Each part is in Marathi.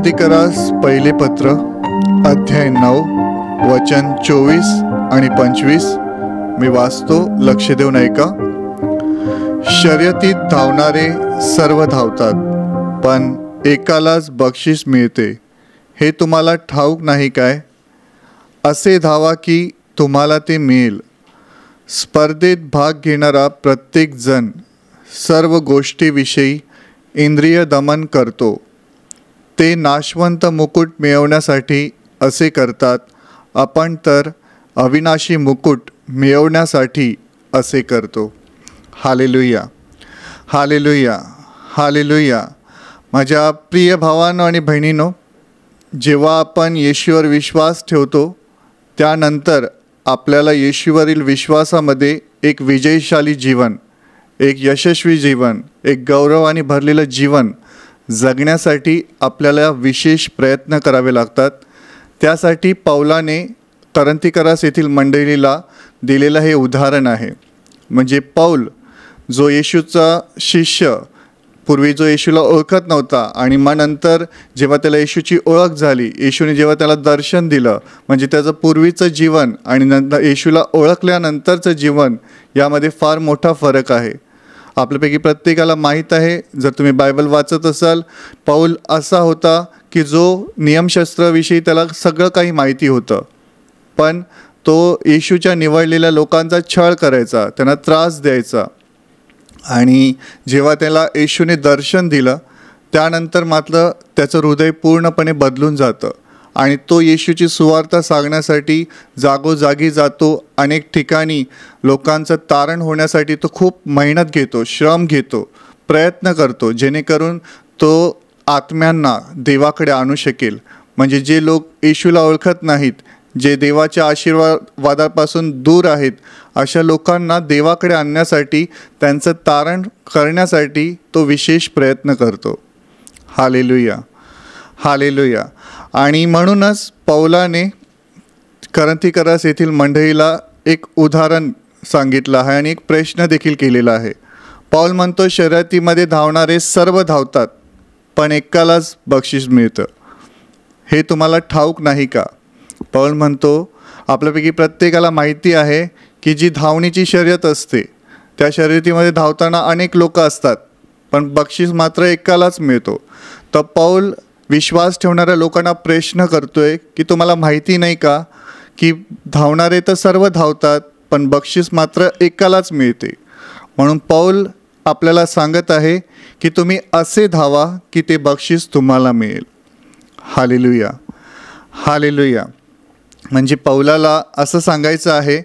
करंथीकरास पहिले पत्र अध्याय 9 वचन 24 आणि 25 मी वाचतो, लक्ष देऊन ऐका. शर्यतीत धावणारे सर्व धावतात, पण एकालाच बक्षीस मिळते, हे तुम्हाला ठाऊक नाही काय? असे धावा की तुम्हाला ते मिळेल. स्पर्धेत भाग घेणारा प्रत्येक जण सर्व गोष्टीविषयी इंद्रिय दमन करतो. ते नाशवंत मुकुट मिळवण्यासाठी असे करतात, आपण तर अविनाशी मुकुट मिळवण्यासाठी असे करतो. Hallelujah, hallelujah, hallelujah. माझ्या प्रिय भावांनो आणि बहिणींनो, जेव्हा आपण येशूवर विश्वास ठेवतो त्यानंतर आपल्याला येशूवरील विश्वासामध्ये एक विजयशाली जीवन, एक यशस्वी जीवन, एक गौरवाने भरलेलं जीवन जगण्यासाठी आपल्याला विशेष प्रयत्न करावे लागतात. त्यासाठी पौलाने करंथीकरास येथील मंडळीला दिलेलं हे उदाहरण आहे. म्हणजे पौल जो येशूचा शिष्य, पूर्वी जो येशूला ओळखत नव्हता आणि मग नंतर जेव्हा त्याला येशूची ओळख झाली, येशूने जेव्हा त्याला दर्शन दिलं, म्हणजे त्याचं पूर्वीचं जीवन आणि नंतर येशूला ओळखल्यानंतरचं जीवन यामध्ये फार मोठा फरक आहे. आपल्यापैकी प्रत्येकाला माहीत आहे, जर तुम्ही बायबल वाचत असाल, पौल असा होता की जो नियमशास्त्राविषयी त्याला सगळं काही माहिती होतं, पण तो येशूच्या निवडलेल्या लोकांचा छळ करायचा, त्यांना त्रास द्यायचा. आणि जेव्हा त्याला येशूने दर्शन दिलं त्यानंतर मात्र त्याचं हृदय पूर्णपणे बदलून जातं आणि तो येशूची सुवार्ता सांगण्यासाठी जागोजागी जातो. अनेक ठिकाणी लोकांचं तारण होण्यासाठी तो खूप मेहनत घेतो, श्रम घेतो, प्रयत्न करतो, जेणेकरून तो आत्म्यांना देवाकडे आणू शकेल. म्हणजे जे लोक येशूला ओळखत नाहीत, जे देवाच्या आशीर्वादापासून दूर आहेत, अशा लोकांना देवाकडे आणण्यासाठी, त्यांचं तारण करण्यासाठी तो विशेष प्रयत्न करतो. Hallelujah, hallelujah. आणि म्हणूनच पौलाने करंथीकरास येथील मंडळीला एक उदाहरण सांगितलं आहे आणि एक प्रश्न देखील केलेला आहे. पौल म्हणतो, शर्यतीमध्ये धावणारे सर्व धावतात, पण एकालाच बक्षीस मिळतं, हे तुम्हाला ठाऊक नाही का? पौल म्हणतो, आपल्यापैकी प्रत्येकाला माहिती आहे की जी धावणीची शर्यत असते, त्या शर्यतीमध्ये धावताना अनेक लोक असतात, पण बक्षीस मात्र एकालाच मिळतो. तर पौल विश्वास ठेवणाऱ्या लोकांना प्रश्न करतोय की तुम्हाला माहिती नाही का की धावणारे तर सर्व धावतात, पण बक्षीस मात्र एकालाच मिळते. म्हणून पौल आपल्याला सांगत आहे की तुम्ही असे धावा की ते बक्षीस तुम्हाला मिळेल. Hallelujah, hallelujah. म्हणजे पौलाला असं सांगायचं आहे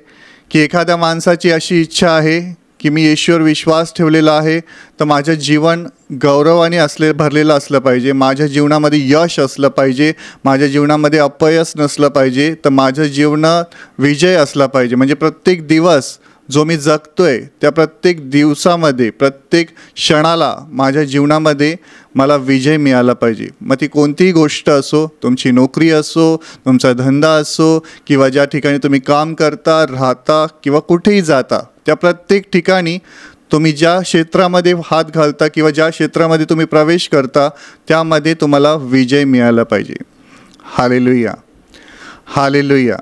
की एखाद्या माणसाची अशी इच्छा आहे की मी येशूवर विश्वास ठेवलेला आहे, तर माझं जीवन गौरवाने भरलेलं असलं पाहिजे, माझ्या जीवनामध्ये यश असलं पाहिजे, माझ्या जीवनामध्ये अपयश नसलं पाहिजे, तर माझं जीवनात विजय असला पाहिजे. म्हणजे प्रत्येक दिवस जो मी जगतोय त्या प्रत्येक दिवसामध्ये, प्रत्येक क्षणाला माझ्या जीवनामध्ये मला विजय मिळाला पाहिजे. मग ती कोणतीही गोष्ट असो, तुमची नोकरी असो, तुमचा धंदा असो, किंवा ज्या ठिकाणी तुम्ही काम करता, राहता किंवा कुठेही जाता, त्या प्रत्येक ठिकाणी तुम्ही ज्या क्षेत्रामध्ये हात घालता किंवा ज्या क्षेत्रामध्ये तुम्ही प्रवेश करता त्यामध्ये तुम्हाला विजय मिळाला पाहिजे. Hallelujah, hallelujah,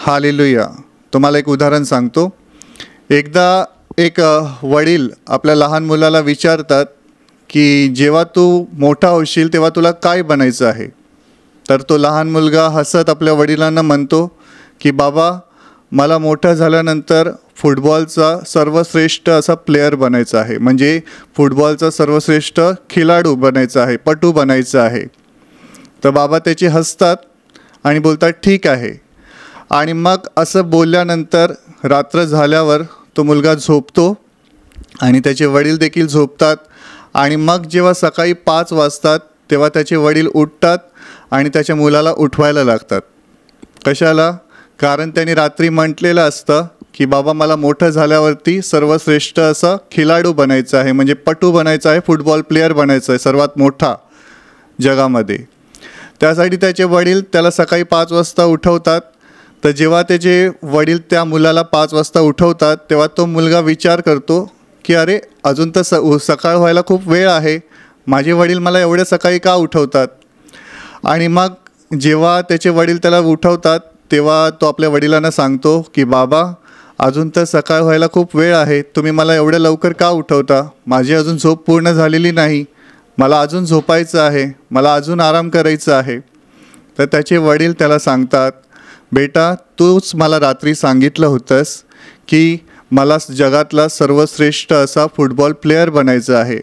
hallelujah. तुम्हाला एक उदाहरण सांगतो. एकदा एक वडील आपल्या लहान मुलाला विचारतात की जेव्हा तू मोठा होशील तेव्हा तुला काय बनायचं आहे? तर तो लहान मुलगा हसत आपल्या वडिलांना म्हणतो की बाबा, मला मोठा झाल्यानंतर फुटबॉलचा सर्वश्रेष्ठ असा प्लेयर बनायचा आहे, म्हणजे फुटबॉलचा सर्वश्रेष्ठ खेळाडू बनायचा आहे, पटू बनायचं आहे. तर बाबा त्याची हसतात आणि बोलतात ठीक आहे. आणि मग असं बोलल्यानंतर रात्र झाल्यावर तो मुलगा झोपतो आणि त्याचे वडील देखील झोपतात. आणि मग जेव्हा सकाळी 5 वाजतात तेव्हा त्याचे वडील उठतात आणि त्याच्या मुलाला उठवायला लागतात. कशाला? कारण त्यांनी रात्री म्हटलेलं असतं की बाबा, मला मोठं झाल्यावरती सर्वश्रेष्ठ असं खेळाडू बनायचं आहे, म्हणजे पटू बनायचं आहे, फुटबॉल प्लेयर बनायचं आहे, सर्वात मोठा जगामध्ये. त्यासाठी त्याचे वडील त्याला सकाळी 5 वाजता उठवतात. तर जेव्हा त्याचे वडील त्या मुलाला 5 वाजता उठवतात तेव्हा तो मुलगा विचार करतो की अरे, अजून तर सकाळ व्हायला खूप वेळ आहे, माझे वडील मला एवढ्या सकाळी का उठवतात? आणि मग जेव्हा त्याचे वडील त्याला उठवतात तेव्हा तो आपल्या वडिलांना सांगतो की बाबा, अजून तर सकाळ व्हायला खूप वेळ आहे, तुम्ही मला एवढ्या लवकर का उठवता? माझी अजून झोप पूर्ण झालेली नाही, मला अजून झोपायचं आहे, मला अजून आराम करायचा आहे. तर त्याचे वडील त्याला सांगतात, बेटा, तूच मला रात्री सांगितलं होतंस की मला जगातला सर्वश्रेष्ठ असा फुटबॉल प्लेयर बनायचं आहे.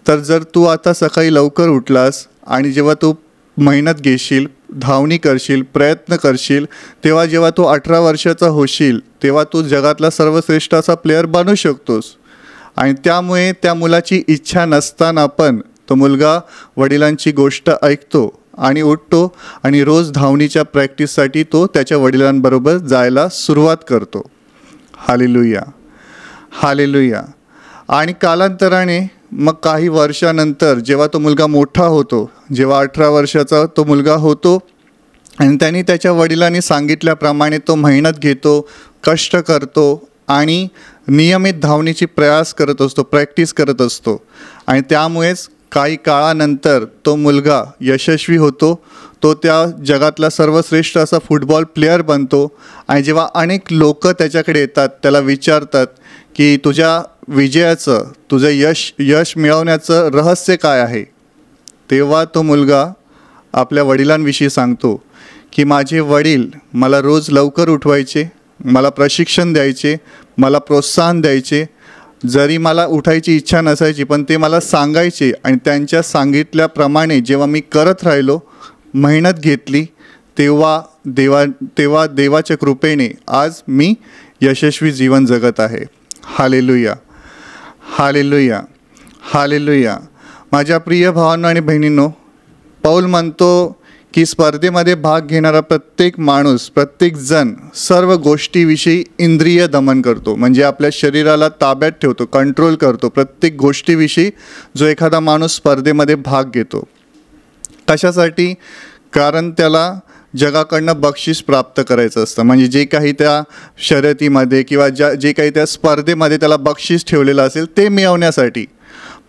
तर जर तू आता सकाळी लवकर उठलास आणि जेव्हा तू मेहनत घेशील, धावणी करशील, प्रयत्न करशील, तेव्हा जेव्हा तू 18 वर्षाचा होशील तेव्हा तू जगातला सर्वश्रेष्ठ असा प्लेयर बनू शकतोस. आणि त्यामुळे त्या मुलाची इच्छा नसताना पण तो मुलगा वडिलांची गोष्ट ऐकतो आणि उठतो आणि रोज धावणीच्या प्रॅक्टिससाठी तो त्याच्या वडिलांबरोबर जायला सुरुवात करतो. Hallelujah, hallelujah. आणि कालांतराने मग काही वर्षानंतर जेव्हा तो मुलगा मोठा होतो, जेव्हा 18 वर्षाचा तो मुलगा होतो आणि त्यांनी त्याच्या वडिलांनी सांगितल्याप्रमाणे तो मेहनत घेतो, कष्ट करतो आणि नियमित धावणीची प्रयास करत असतो, प्रॅक्टिस करत असतो. आणि त्यामुळेच काही काळानंतर तो मुलगा यशस्वी होतो, तो त्या जगातला सर्वश्रेष्ठ असा फुटबॉल प्लेयर बनतो. आणि जेव्हा अनेक लोक त्याच्याकडे येतात, त्याला विचारतात की तुझ्या विजयाचं, तुझं यश मिळवण्याचं रहस्य काय आहे, तेव्हा तो मुलगा आपल्या वडिलांविषयी सांगतो की माझे वडील मला रोज लवकर उठवायचे, मला प्रशिक्षण द्यायचे, मला प्रोत्साहन द्यायचे. जरी मला उठायची इच्छा नसायची पण ते मला सांगायचे आणि त्यांच्या सांगितल्याप्रमाणे जेव्हा मी करत राहिलो, मेहनत घेतली, तेव्हा देवाच्या कृपेने आज मी यशस्वी जीवन जगत आहे. Hallelujah, hallelujah, hallelujah. माझ्या प्रिय भावांनो आणि बहिणींनो, पौल म्हणतो की स्पर्धेमध्ये भाग घेणारा प्रत्येक माणूस, प्रत्येक जण सर्व गोष्टीविषयी इंद्रिय दमन करतो, म्हणजे आपल्या शरीराला ताब्यात ठेवतो, कंट्रोल करतो प्रत्येक गोष्टीविषयी जो एखादा माणूस स्पर्धेमध्ये भाग घेतो. कशासाठी? कारण त्याला जगाकडनं बक्षीस प्राप्त करायचं असतं, म्हणजे जे काही त्या शर्यतीमध्ये किंवा जे काही त्या स्पर्धेमध्ये त्याला बक्षीस ठेवलेलं असेल ते मिळवण्यासाठी.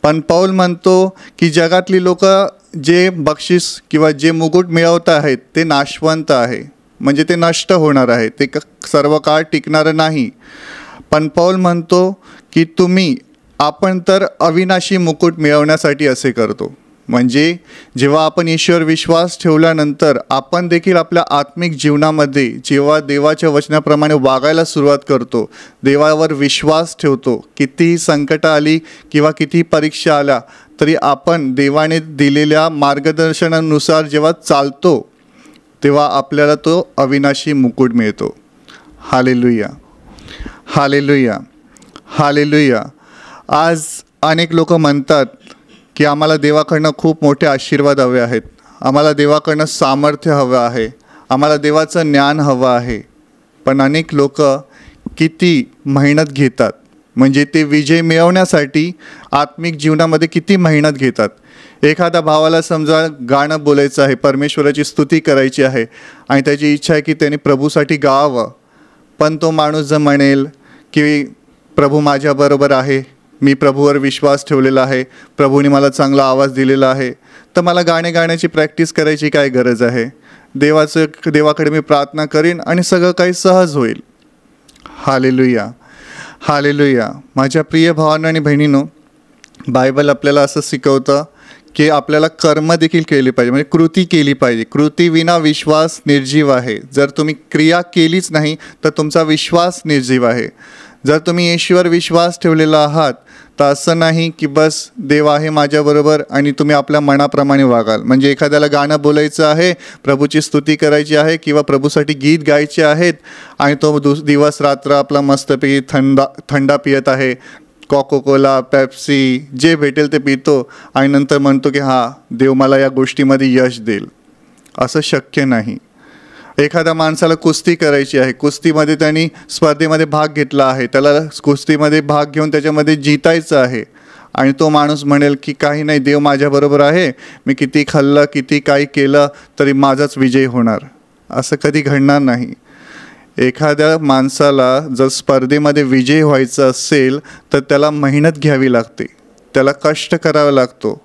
पण पौल म्हणतो की जगातली लोक जे बक्षीस किंवा जे मुकुट मिळवत आहेत ते नाशवंत आहे, म्हणजे ते नष्ट होणार आहे, ते सर्व काळ टिकणारं नाही. पण पौल म्हणतो की आपण तर अविनाशी मुकुट मिळवण्यासाठी असे करतो. म्हणजे जेव्हा आपण ईश्वर विश्वास ठेवल्यानंतर आपण देखील आपल्या आत्मिक जीवनामध्ये जेव्हा देवाच्या वचनाप्रमाणे वागायला सुरुवात करतो, देवावर विश्वास ठेवतो, कितीही संकट आली किंवा कितीही परीक्षा आल्या तरी आपण देवाने दिलेल्या मार्गदर्शनानुसार जेव्हा चालतो तेव्हा आपल्याला तो अविनाशी मुकुट मिळतो. Hallelujah, hallelujah, hallelujah. आज अनेक लोक म्हणतात की आम्हाला देवाकडनं खूप मोठे आशीर्वाद हवे आहेत, आम्हाला देवाकडनं सामर्थ्य हवं आहे, आम्हाला देवाचं ज्ञान हवं आहे. पण अनेक लोक किती मेहनत घेतात, म्हणजे ते विजय मिळवण्यासाठी आत्मिक जीवनामध्ये किती मेहनत घेतात. एखाद्या भावाला समजा गाणं बोलायचं आहे, परमेश्वराची स्तुती करायची आहे आणि त्याची इच्छा आहे की त्याने प्रभूसाठी गावं, पण तो माणूस जर म्हणेल की प्रभू माझ्याबरोबर आहे, मी प्रभूवर विश्वास ठेवलेला आहे, प्रभूने मला चांगला आवाज दिलेला आहे, तर मला गाणे गाण्याची प्रॅक्टिस करायची काय गरज आहे, देवाकडे मी प्रार्थना करीन आणि सगळं काही सहज होईल. Hallelujah, hallelujah. माझ्या प्रिय भावांनो आणि बहिणींनो, बायबल आपल्याला असं शिकवतं की आपल्याला कर्म देखील केली पाहिजे, म्हणजे कृती केली पाहिजे. कृती विना विश्वास निर्जीव आहे. जर तुम्ही क्रिया केलीच नाही तर तुमचा विश्वास निर्जीव आहे. जर तुम्ही येशूवर विश्वास ठेवलेला आहात तर असं नाही की बस देव आहे माझ्याबरोबर आणि तुम्ही आपल्या मनाप्रमाणे वागाल. म्हणजे एखाद्याला गाणं बोलायचं आहे, प्रभूची स्तुती करायची आहे किंवा प्रभूसाठी गीत गायचे आहेत आणि तो दिवस रात्र आपला मस्तपैकी थंडा पियत आहे, कोकोकोला, पेप्सी जे भेटेल ते पितो आणि नंतर म्हणतो की हां, देव मला या गोष्टीमध्ये यश देईल. असं शक्य नाही. एखाद्या माणसाला कुस्ती करायची आहे, कुस्तीमध्ये त्यांनी स्पर्धेमध्ये भाग घेतला आहे, त्याला कुस्तीमध्ये भाग घेऊन त्याच्यामध्ये जितायचं आहे आणि तो माणूस म्हणेल की काही नाही, देव माझ्याबरोबर आहे, मी किती खाल्लं किती काही केलं तरी माझाच विजय होणार. असं कधी घडणार नाही. एखाद्या माणसाला जर स्पर्धेमध्ये विजय व्हायचं असेल तर त्याला मेहनत घ्यावी लागते, त्याला कष्ट करावा लागतो,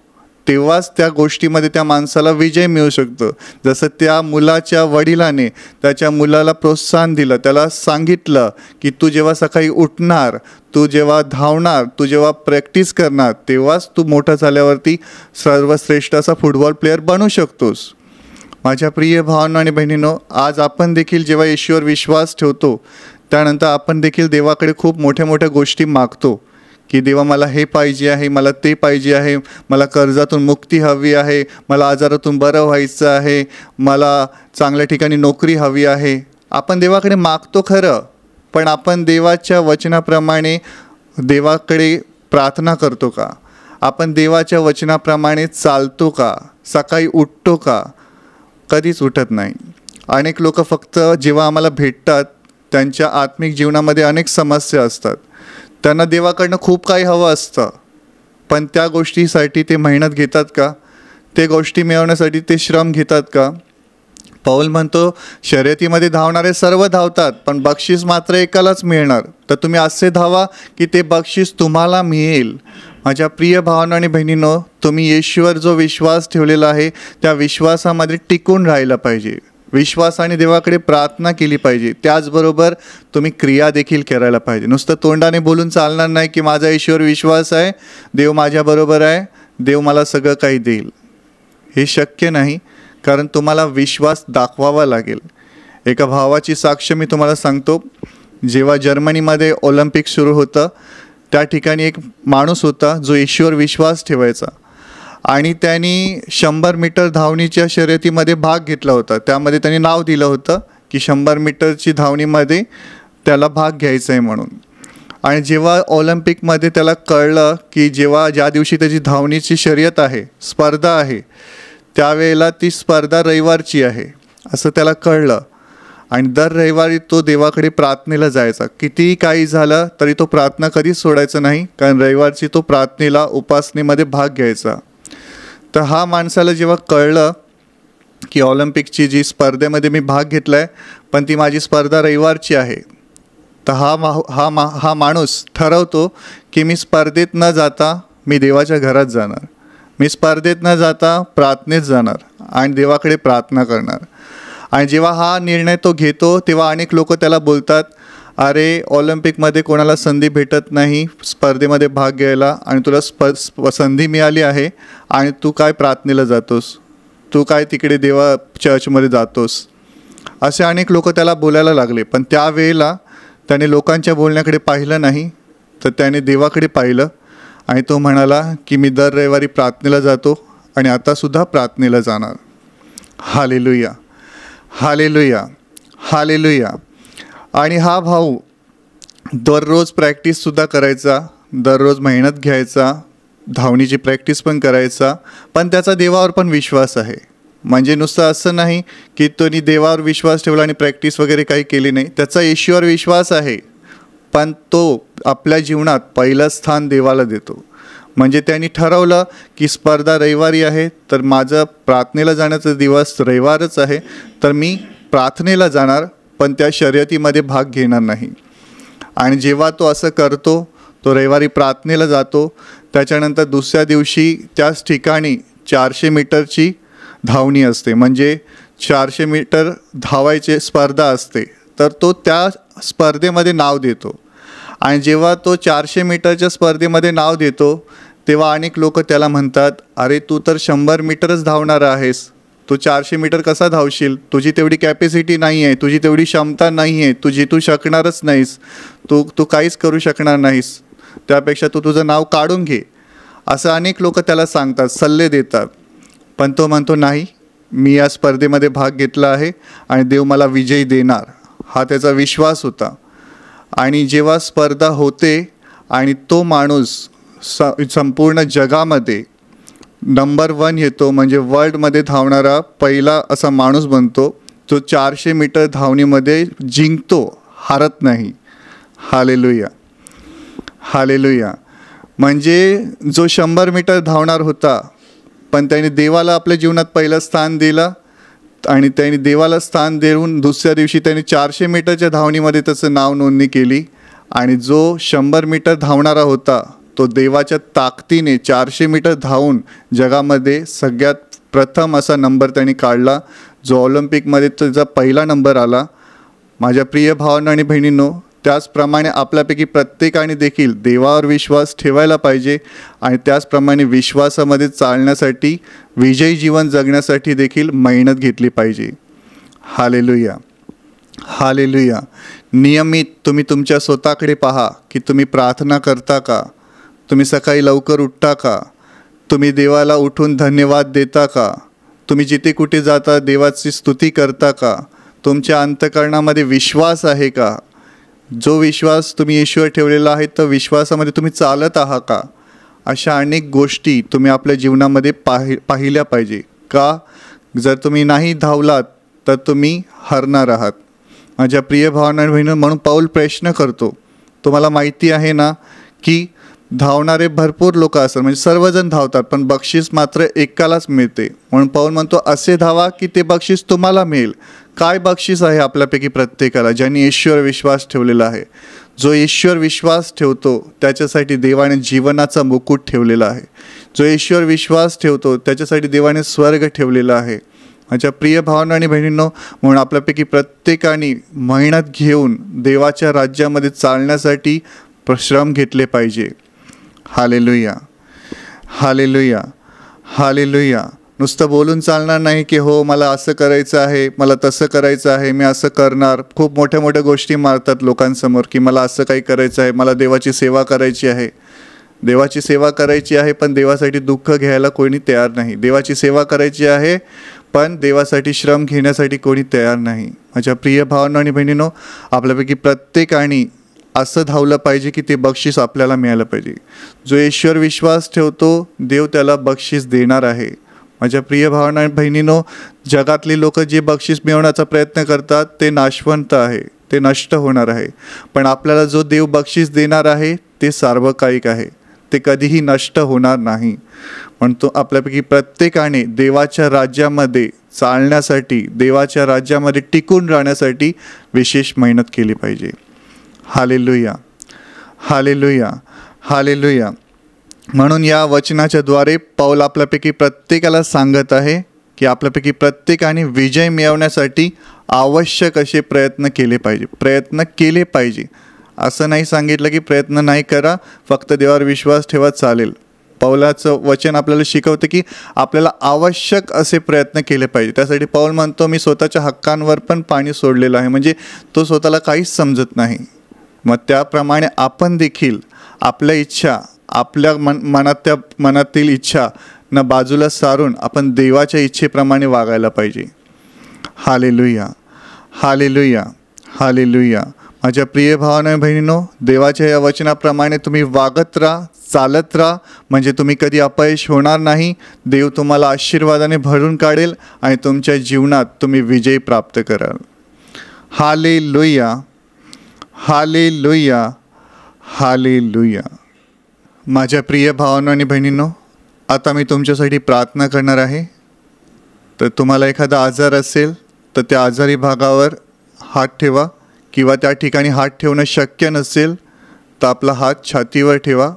तेव्हाच त्या गोष्टीमध्ये त्या माणसाला विजय मिळू शकतो. जसं त्या मुलाच्या वडिलाने त्याच्या मुलाला प्रोत्साहन दिलं, त्याला सांगितलं की तू जेव्हा सकाळी उठणार, तू जेव्हा धावणार, तू जेव्हा प्रॅक्टिस करणार, तेव्हाच तू मोठं झाल्यावरती सर्वश्रेष्ठ असा फुटबॉल प्लेअर बनू शकतोस. माझ्या प्रिय भावांनो आणि बहिणींनो, आज आपण देखील जेव्हा येशूवर विश्वास ठेवतो, त्यानंतर आपण देखील देवाकडे खूप मोठ्या मोठ्या गोष्टी मागतो की देवा मला हे पाहिजे आहे, मला ते पाहिजे आहे, मला कर्जातून मुक्ती हवी आहे, मला आजारातून बरं व्हायचं आहे, मला चांगल्या ठिकाणी नोकरी हवी आहे. आपण देवाकडे मागतो खरं, पण आपण देवाच्या वचनाप्रमाणे देवाकडे प्रार्थना करतो का? आपण देवाच्या वचनाप्रमाणे चालतो का? सकाळी उठतो का? कधीच उठत नाही. अनेक लोक फक्त जेव्हा आम्हाला भेटतात, त्यांच्या आत्मिक जीवनामध्ये अनेक समस्या असतात, त्यांना देवाकडनं खूप काही हवं असतं, पण त्या गोष्टीसाठी ते मेहनत घेतात का? ते गोष्टी मिळवण्यासाठी ते श्रम घेतात का? पौल म्हणतो, शर्यतीमध्ये धावणारे सर्व धावतात, पण बक्षीस मात्र एकालाच मिळणार. तर तुम्ही असे धावा की ते बक्षीस तुम्हाला मिळेल. माझ्या प्रिय भावांनो आणि बहिणींनो, तुम्ही येशूवर जो विश्वास ठेवलेला आहे, त्या विश्वासामध्ये टिकून राहिला पाहिजे. विश्वासाने देवाकडे प्रार्थना केली पाहिजे. त्याचबरोबर तुम्ही क्रिया देखील करायला पाहिजे. नुसतं तोंडाने बोलून चालणार नाही की माझा येशूवर विश्वास आहे, देव माझ्याबरोबर आहे, देव मला सगळं काही देईल. हे शक्य नाही, कारण तुम्हाला विश्वास दाखवावा लागेल. एका भावाची साक्ष मी तुम्हाला सांगतो. जेव्हा जर्मनीमध्ये ऑलिम्पिक सुरू होतं, त्या ठिकाणी एक माणूस होता जो येशूवर विश्वास ठेवायचा आणि त्यांनी 100 मीटर धावणीच्या शर्यतीमध्ये भाग घेतला होता. त्यामध्ये त्यांनी नाव दिलं होतं की 100 मीटरची धावणीमध्ये त्याला भाग घ्यायचा आहे म्हणून. आणि जेव्हा ऑलिम्पिकमध्ये त्याला कळलं की ज्या दिवशी त्याची धावणीची शर्यत आहे, स्पर्धा आहे, त्यावेळेला ती स्पर्धा रविवारची आहे असं त्याला कळलं. आणि दर रविवारी तो देवाकडे प्रार्थनेला जायचा. कितीही काही झालं तरी तो प्रार्थना कधीच सोडायचा नाही, कारण रविवारची तो प्रार्थनेला उपासनेमध्ये भाग घ्यायचा. तर हा माणसाला जेव्हा कळलं की ऑलिम्पिकची जी स्पर्धेमध्ये मी भाग घेतला आहे, पण ती माझी स्पर्धा रविवारची आहे, तर हा माणूस ठरवतो की मी स्पर्धेत न जाता मी देवाच्या घरात जाणार, मी स्पर्धेत न जाता प्रार्थनेत जाणार आणि देवाकडे प्रार्थना करणार. आणि जेव्हा हा निर्णय तो घेतो, तेव्हा अनेक लोक त्याला बोलतात, अरे ऑलिम्पिकमध्ये कोणाला संधी भेटत नाही स्पर्धेमध्ये भाग घ्यायला, आणि तुला संधी मिळाली आहे आणि तू काय प्रार्थनेला जातोस, तू काय तिकडे देवा चर्चमध्ये जातोस, असे अनेक लोक त्याला बोलायला लागले. पण त्यावेळेला त्याने लोकांच्या बोलण्याकडे पाहिलं नाही, तर त्याने देवाकडे पाहिलं आणि तो म्हणाला की मी दर रविवारी प्रार्थनेला जातो आणि आतासुद्धा प्रार्थनेला जाणार. Hallelujah, hallelujah, hallelujah. आणि हा भाऊ दररोज प्रॅक्टिससुद्धा करायचा, दररोज मेहनत घ्यायचा, धावणीची प्रॅक्टिस पण करायचा, पण त्याचा देवावर पण विश्वास आहे. म्हणजे नुसतं असं नाही की त्यांनी देवावर विश्वास ठेवला आणि प्रॅक्टिस वगैरे काही केली नाही. त्याचा येशूवर विश्वास आहे, पण तो आपल्या जीवनात पहिलं स्थान देवाला देतो. म्हणजे त्यांनी ठरवलं की स्पर्धा रविवारी आहे, तर माझं प्रार्थनेला जाण्याचा दिवस रविवारच आहे, तर मी प्रार्थनेला जाणार, पण त्या शर्यतीमध्ये भाग घेणार नाही. आणि जेव्हा तो असं करतो, तो रविवारी प्रार्थनेला जातो, त्याच्यानंतर दुसऱ्या दिवशी त्याच ठिकाणी 400 मीटरची धावणी असते, म्हणजे 400 मीटर धावायची स्पर्धा असते, तर तो त्या स्पर्धेमध्ये नाव देतो. आणि जेव्हा तो 400 मीटरच्या स्पर्धेमध्ये नाव देतो, तेव्हा अनेक लोक त्याला म्हणतात, अरे तू तर 100 मीटरच धावणार आहेस, तू 400 मीटर कसा धावशील, तुझी तेवढी कॅपॅसिटी नाही आहे, तुझी तेवढी क्षमता नाही आहे, तू शकणारच नाहीस, तू काहीच करू शकणार नाहीस, त्यापेक्षा तू तुझं नाव काढून घे, असं अनेक लोक त्याला सांगतात, सल्ले देतात. पण तो म्हणतो, नाही, मी या स्पर्धेमध्ये भाग घेतला आहे आणि देव मला विजयी देणार, हा त्याचा विश्वास होता. आणि जेव्हा स्पर्धा होते आणि तो माणूस संपूर्ण जगामध्ये नंबर 1 येतो, म्हणजे वर्ल्डमध्ये धावणारा पहिला असा माणूस बनतो, तो 400 मीटर धावणीमध्ये जिंकतो, हारत नाही. Hallelujah, hallelujah. म्हणजे जो 100 मीटर धावणार होता, पण त्याने देवाला आपल्या जीवनात पहिलं स्थान दिलं, आणि त्यांनी देवाला स्थान देऊन दुसऱ्या दिवशी त्यांनी 400 मीटरच्या धावणीमध्ये त्याचं नाव नोंदणी केली. आणि जो 100 मीटर धावणारा होता, तो देवाच्या ताकदीने 400 मीटर धावून जगामध्ये सगळ्यात प्रथम असा नंबर त्यांनी काढला, जो ऑलिम्पिकमध्ये त्याचा पहिला नंबर आला. माझ्या प्रिय भावांनो आणि बहिणींनो, त्याचप्रमाणे आपल्यापैकी प्रत्येकाने देखील देवावर विश्वास ठेवायला पाहिजे आणि त्याचप्रमाणे विश्वासामध्ये चालण्यासाठी, विजयी जीवन जगण्यासाठी देखील मेहनत घेतली पाहिजे. Hallelujah, hallelujah. नियमित तुम्ही तुमच्या स्वतःकडे पहा की तुम्ही प्रार्थना करता का? तुम्ही सकाळी लवकर उठता का? तुम्ही देवाला उठून धन्यवाद देता का? तुम्ही जिथे कुठे जाता देवाची स्तुती करता का? तुमच्या अंतःकरणामध्ये विश्वास आहे का? जो विश्वास तुम्ही येशूवर ठेवलेला आहे तर विश्वासामध्ये तुम्ही चालत आहात का? अशा अनेक गोष्टी तुम्ही आपल्या जीवनामध्ये पाहिल्या पाहिजे. का? जर तुम्ही नाही धावलात तर तुम्ही हरणार आहात. माझ्या प्रिय भावांनो आणि बहिणींनो, म्हणून पाऊल प्रश्न करतो, तुम्हाला माहिती आहे ना की धावणारे भरपूर लोक असतात, म्हणजे सर्वजण धावतात, पण बक्षीस मात्र एकालाच मिळते. म्हणून पाऊल म्हणतो, असे धावा की ते बक्षीस तुम्हाला मिळेल. काय बक्षीस आहे आपल्यापैकी प्रत्येकाला? ज्यांनी येशूवर विश्वास ठेवलेला आहे. जो येशूवर विश्वास ठेवतो त्याच्यासाठी देवाने जीवनाचा मुकुट ठेवलेला आहे. जो येशूवर विश्वास ठेवतो त्याच्यासाठी देवाने स्वर्ग ठेवलेला आहे. माझ्या प्रिय भावांनो आणि बहिणींनो, म्हणून आपल्यापैकी प्रत्येकाने मेहनत घेऊन देवाच्या राज्यामध्ये चालण्यासाठी श्रम घेतले पाहिजे. Hallelujah, hallelujah, hallelujah. नुसतं बोलून चालणार नाही की हो मला असं करायचं आहे, मला तसं करायचं आहे, मी असं करणार. खूप मोठ्या मोठ्या गोष्टी मारतात लोकांसमोर की मला असं काही करायचं आहे, मला देवाची सेवा करायची आहे. देवाची सेवा करायची आहे पण देवासाठी दुःख घ्यायला कोणी तयार नाही. देवाची सेवा करायची आहे पण देवासाठी श्रम घेण्यासाठी कोणी तयार नाही. माझ्या प्रिय भावांनो आणि बहिणींनो, आपल्यापैकी प्रत्येकाने असं धावलं पाहिजे की ते बक्षीस आपल्याला मिळालं पाहिजे. जो येशूवर विश्वास ठेवतो देव त्याला बक्षीस देणार आहे. माझ्या प्रिय भावांनो आणि बहिणींनो, जगातली लोक जे बक्षीस मिळवण्याचा प्रयत्न करतात ते नाशवंत आहे, ते नष्ट होणार आहे. पण आपल्याला जो देव बक्षीस देणार आहे ते सार्वकालिक आहे, ते कधीही नष्ट होणार नाही. म्हणतो आपल्यापैकी प्रत्येकाने देवाच्या राज्यामध्ये चालण्यासाठी, देवाच्या राज्यामध्ये टिकून राहण्यासाठी विशेष मेहनत केली पाहिजे. Hallelujah, hallelujah, hallelujah. म्हणून या वचनाच्या द्वारे पाऊल आपल्यापैकी प्रत्येकाला सांगत आहे की आपल्यापैकी प्रत्येकाने विजय मिळवण्यासाठी आवश्यक असे प्रयत्न केले पाहिजे. प्रयत्न केले पाहिजे. असं नाही सांगितलं की प्रयत्न नाही करा, फक्त देवावर विश्वास ठेवा चालेल. पाऊलाचं वचन आपल्याला शिकवते की आपल्याला आवश्यक असे प्रयत्न केले पाहिजे. त्यासाठी पाऊल म्हणतो, मी स्वतःच्या हक्कांवर पण पाणी सोडलेलं आहे. म्हणजे तो स्वतःला काहीच समजत नाही. मग त्याप्रमाणे आपण देखील आपल्या इच्छा, आपल्या मनातील इच्छा न बाजूला सारून आपण देवाच्या इच्छेप्रमाणे वागायला पाहिजे. Hallelujah, hallelujah, hallelujah. माझ्या प्रिय भावांनो आणि बहिणींनो, देवाच्या या वचनाप्रमाणे तुम्ही वागत राहा, चालत राहा, म्हणजे तुम्ही कधी अपयश होणार नाही. देव तुम्हाला आशीर्वादाने भरून काढेल आणि तुमच्या जीवनात तुम्ही विजय प्राप्त कराल. Hallelujah, hallelujah, hallelujah. माझ्या प्रिय भावांनो आणि बहिणींनो, आता मी तुमच्यासाठी प्रार्थना करणार आहे. तर तुम्हाला एखादा आजार असेल तर त्या आजारी भागावर हात ठेवा, किंवा त्या ठिकाणी हात ठेवणं शक्य नसेल तर आपला हात छातीवर ठेवा.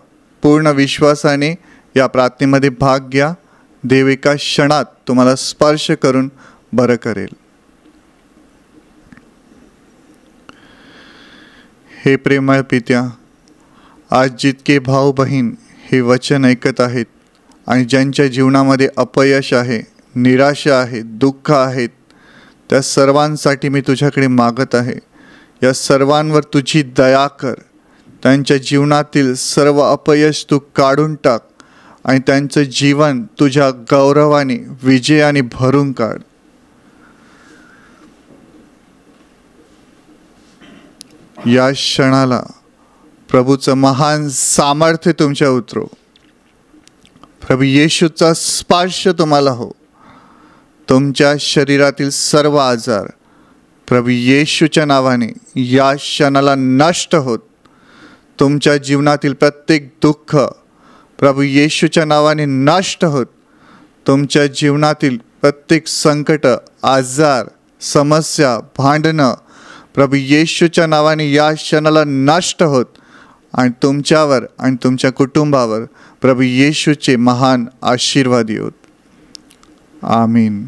पूर्ण विश्वासाने या प्रार्थनेमध्ये भाग घ्या. देव एका क्षणात तुम्हाला स्पर्श करून बरं करेल. हे प्रेमळ पित्या, आज जितके भाऊ बहीण हे वचन ऐकत आहेत आणि ज्यांच्या जीवनामध्ये अपयश आहे, निराशा आहे, दुःख आहेत, त्या सर्वांसाठी मी तुझ्याकडे मागत आहे. या सर्वांवर तुझी दया कर. त्यांच्या जीवनातील सर्व अपयश तू काढून टाक आणि त्यांचं जीवन तुझ्या गौरवाने, विजयाने भरून काढ. या क्षणाला प्रभूचं महान सामर्थ्य तुमच्या उतरो. प्रभू येशूचा स्पर्श तुम्हाला हो. तुमच्या शरीरातील सर्व आजार प्रभू येशूच्या नावाने या क्षणाला नष्ट होत. तुमच्या जीवनातील प्रत्येक दुःख प्रभू येशूच्या नावाने नष्ट होत. तुमच्या जीवनातील प्रत्येक संकट, आजार, समस्या, भांडणं प्रभू येशूच्या नावाने या क्षणाला नष्ट होत. आणि तुमच्यावर आणि तुमच्या कुटुंबावर प्रभू येशूचे महान आशीर्वाद येऊत. आमीन.